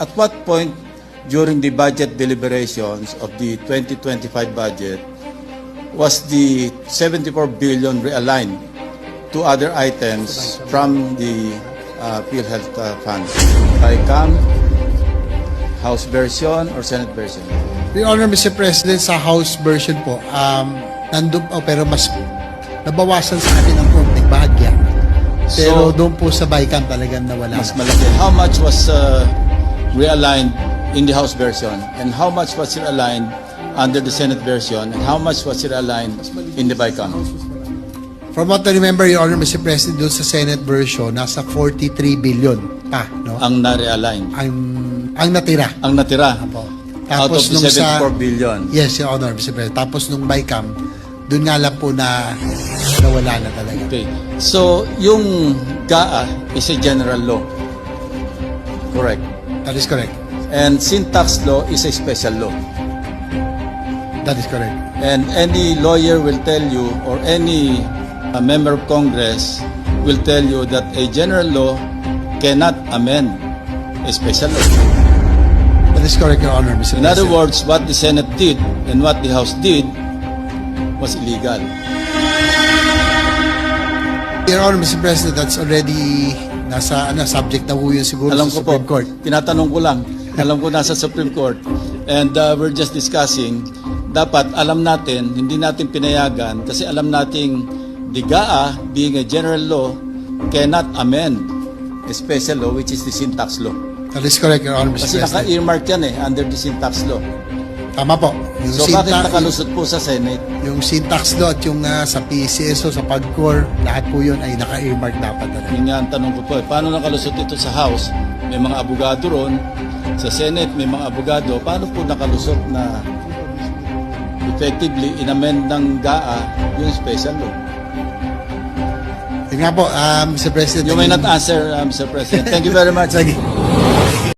At what point during the budget deliberations of the 2025 budget was the 74 billion realigned to other items from the PhilHealth Fund? BICAM, House version or Senate version? Your Honor, Mr. President, sa House version po, nandun po, pero mas nabawasan sa atin ang konting bahagya. Pero doon po sa BICAM talagang nawala. Mas malaki. How much was realigned in the House version and how much was realigned under the Senate version and how much was realigned in the BICAM? From what I remember, Your Honor, Mr. President, doon sa Senate version, nasa 43 billion pa, no? Ang na-realign. Ang natira. Ang natira. Apo. Out of the 74 billion. Yes, Your Honor, Mr. President. Tapos nung BICAM, doon nga lang po na nawala na talaga. Okay. So, yung GAA is a general law. Correct. That is correct. And syntax law is a special law. That is correct. And any lawyer will tell you, or any member of Congress will tell you that a general law cannot amend a special law. That is correct, Your Honor, Mr. In President. other words, what the Senate did and what the House did was illegal. Your Honor, Mr. President, that's already nasa subject na po yun siguro Alam sa ko po, Supreme Court. tinatanong ko lang. Alam ko nasa Supreme Court. And we're just discussing, dapat alam natin, hindi natin pinayagan kasi alam nating the GAA, being a general law, cannot amend a special law which is the syntax law. That is correct, Your Honor, Mr. Kasi President. naka-earmark yan under the syntax law. Tama po. Yung So bakit nakalusot po sa Senate? Yung syntax law at yung sa PCSO, sa PAGCOR, lahat po yun ay naka-earmark dapat talaga. Yun nga ang tanong ko po, paano nakalusot ito sa House? May mga abogado ron. Sa Senate, may mga abogado. Paano po nakalusot na effectively inamend ng GAA yung special law? Yun nga po, Mr. President. You may not answer, Mr. President. Thank you very much. Sige.